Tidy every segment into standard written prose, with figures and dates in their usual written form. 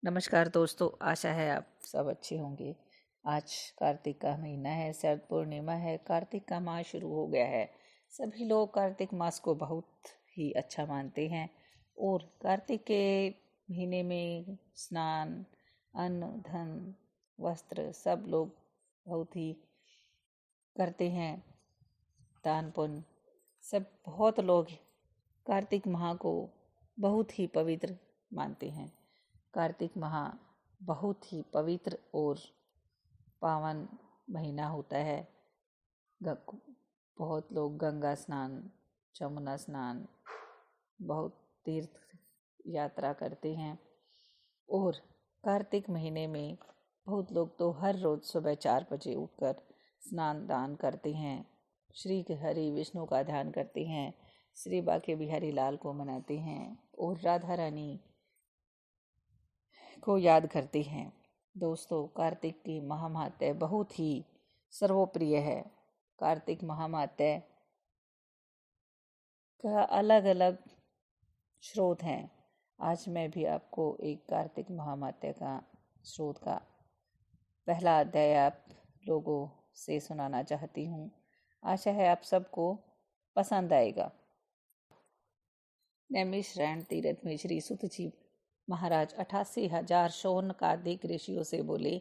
नमस्कार दोस्तों, आशा है आप सब अच्छे होंगे। आज कार्तिक का महीना है, शरद पूर्णिमा है, कार्तिक का मास शुरू हो गया है। सभी लोग कार्तिक मास को बहुत ही अच्छा मानते हैं और कार्तिक के महीने में स्नान, अन्न, धन, वस्त्र सब लोग बहुत ही करते हैं। दान पुण्य सब बहुत लोग कार्तिक माह को बहुत ही पवित्र मानते हैं। कार्तिक माह बहुत ही पवित्र और पावन महीना होता है। बहुत लोग गंगा स्नान, जमुना स्नान, बहुत तीर्थ यात्रा करते हैं और कार्तिक महीने में बहुत लोग तो हर रोज़ सुबह 4 बजे उठकर स्नान दान करते हैं, श्री हरि विष्णु का ध्यान करते हैं, श्री बांके बिहारी लाल को मनाते हैं और राधा रानी को याद करते हैं। दोस्तों, कार्तिक की महामात्य बहुत ही सर्वप्रिय है। कार्तिक महामात्य का अलग अलग स्रोत हैं। आज मैं भी आपको एक कार्तिक महामात्य का स्रोत का पहला अध्याय आप लोगों से सुनाना चाहती हूँ। आशा है आप सबको पसंद आएगा। नैमिषारण्य तीर्थ में श्री सुत जी महाराज 88,000 शौन कार्तिक ऋषियों से बोले,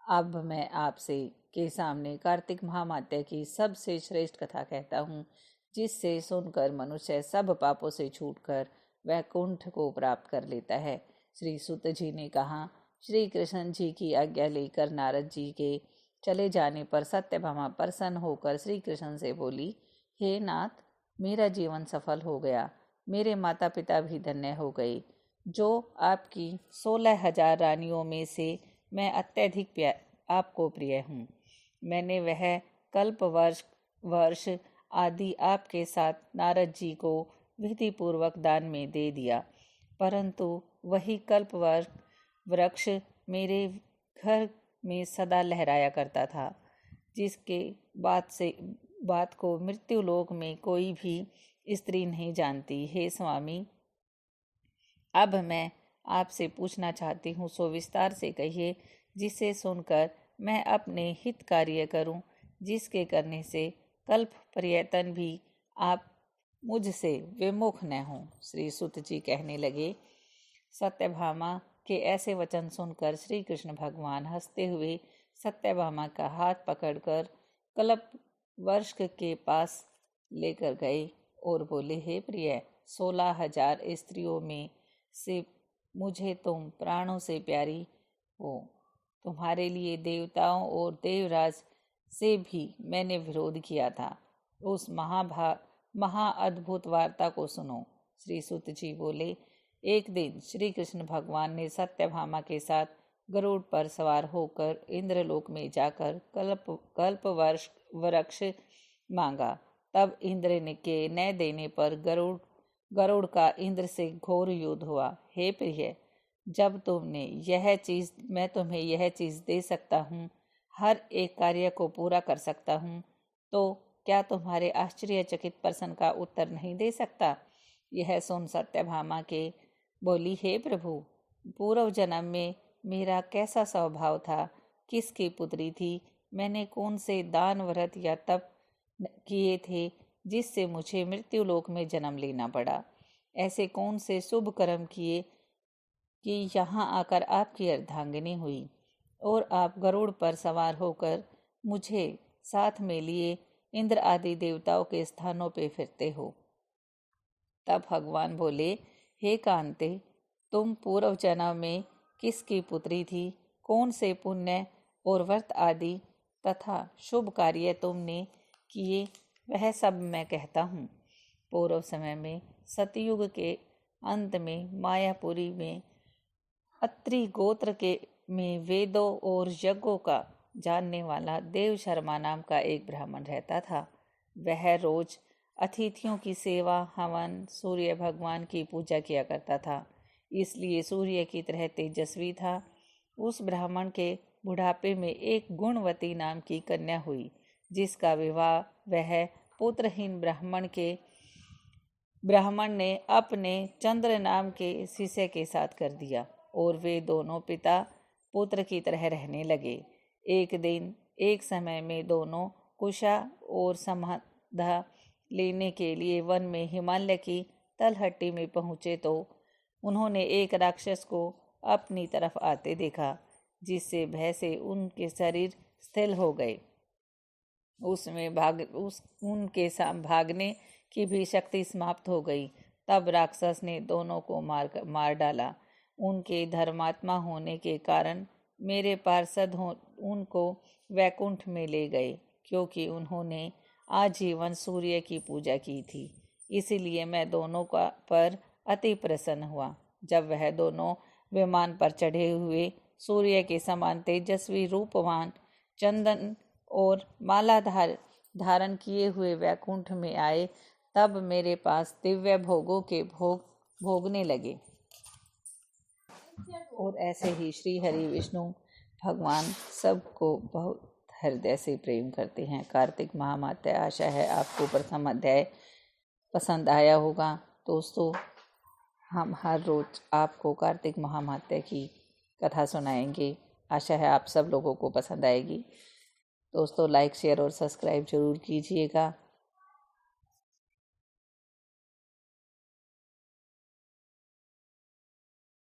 अब मैं आपसे के सामने कार्तिक महामात्य की सबसे श्रेष्ठ कथा कहता हूँ, जिससे सुनकर मनुष्य सब पापों से छूटकर वैकुंठ को प्राप्त कर लेता है। श्री सुत जी ने कहा, श्री कृष्ण जी की आज्ञा लेकर नारद जी के चले जाने पर सत्यभामा प्रसन्न होकर श्री कृष्ण से बोली, हे नाथ, मेरा जीवन सफल हो गया, मेरे माता पिता भी धन्य हो गए। जो आपकी 16,000 रानियों में से मैं अत्यधिक आपको प्रिय हूँ। मैंने वह कल्प वर्ष आदि आपके साथ नारद जी को विधि पूर्वक दान में दे दिया, परंतु वही कल्प वृक्ष मेरे घर में सदा लहराया करता था, जिसके बात को मृत्यु लोक में कोई भी स्त्री नहीं जानती। हे स्वामी, अब मैं आपसे पूछना चाहती हूँ, सो विस्तार से कहिए, जिसे सुनकर मैं अपने हित कार्य करूँ, जिसके करने से कल्प पर्यटन भी आप मुझसे विमुख न हों। श्री सुत जी कहने लगे। सत्यभामा के ऐसे वचन सुनकर श्री कृष्ण भगवान हंसते हुए सत्यभामा का हाथ पकड़कर कल्प वर्ष के पास लेकर गए और बोले, हे प्रिय, 16,000 स्त्रियों में से मुझे तुम प्राणों से प्यारी हो। तुम्हारे लिए देवताओं और देवराज से भी मैंने विरोध किया था। उस महा अद्भुत वार्ता को सुनो। श्री सुत जी बोले, एक दिन श्री कृष्ण भगवान ने सत्यभामा के साथ गरुड़ पर सवार होकर इंद्रलोक में जाकर कल्प वृक्ष मांगा। तब इंद्र ने के न देने पर गरुड़ का इंद्र से घोर युद्ध हुआ। हे प्रिय, जब मैं तुम्हें यह चीज़ दे सकता हूँ, हर एक कार्य को पूरा कर सकता हूँ, तो क्या तुम्हारे आश्चर्यचकित प्रश्न का उत्तर नहीं दे सकता? यह सुन सत्यभामा के बोली, हे प्रभु, पूर्व जन्म में मेरा कैसा स्वभाव था, किसकी पुत्री थी, मैंने कौन से दान व्रत या तप किए थे जिससे मुझे मृत्यु लोक में जन्म लेना पड़ा? ऐसे कौन से शुभ कर्म किए कि यहाँ आकर आपकी अर्धांगिनी हुई और आप गरुड़ पर सवार होकर मुझे साथ में लिए इंद्र आदि देवताओं के स्थानों पे फिरते हो? तब भगवान बोले, हे कांते, तुम पूर्व जन्म में किसकी पुत्री थी, कौन से पुण्य और व्रत आदि तथा शुभ कार्य तुमने किए, वह सब मैं कहता हूँ। पूर्व समय में सतयुग के अंत में मायापुरी में अत्रि गोत्र के में वेदों और यज्ञों का जानने वाला देव शर्मा नाम का एक ब्राह्मण रहता था। वह रोज अतिथियों की सेवा, हवन, सूर्य भगवान की पूजा किया करता था, इसलिए सूर्य की तरह तेजस्वी था। उस ब्राह्मण के बुढ़ापे में एक गुणवती नाम की कन्या हुई, जिसका विवाह वह पुत्रहीन ब्राह्मण ने अपने चंद्र नाम के शिष्य के साथ कर दिया। और वे दोनों पिता पुत्र की तरह रहने लगे। एक दिन एक समय में दोनों कुशा और समाधा लेने के लिए वन में हिमालय की तलहटी में पहुँचे तो उन्होंने एक राक्षस को अपनी तरफ आते देखा, जिससे भय से उनके शरीर स्थिर हो गए। उनके भागने की भी शक्ति समाप्त हो गई। तब राक्षस ने दोनों को मार डाला। उनके धर्मात्मा होने के कारण मेरे पार्षद उनको वैकुंठ में ले गए, क्योंकि उन्होंने आजीवन सूर्य की पूजा की थी। इसीलिए मैं दोनों पर अति प्रसन्न हुआ। जब वह दोनों विमान पर चढ़े हुए सूर्य के समान तेजस्वी रूपवान चंदन और माला धारण किए हुए वैकुंठ में आए, तब मेरे पास दिव्य भोगों के भोगने लगे। और ऐसे ही श्री हरि विष्णु भगवान सबको बहुत हृदय से प्रेम करते हैं। कार्तिक महामात्य, आशा है आपको प्रथम अध्याय पसंद आया होगा। दोस्तों, हम हर रोज आपको कार्तिक महामात्य की कथा सुनाएंगे। आशा है आप सब लोगों को पसंद आएगी। दोस्तों, लाइक, शेयर और सब्सक्राइब जरूर कीजिएगा।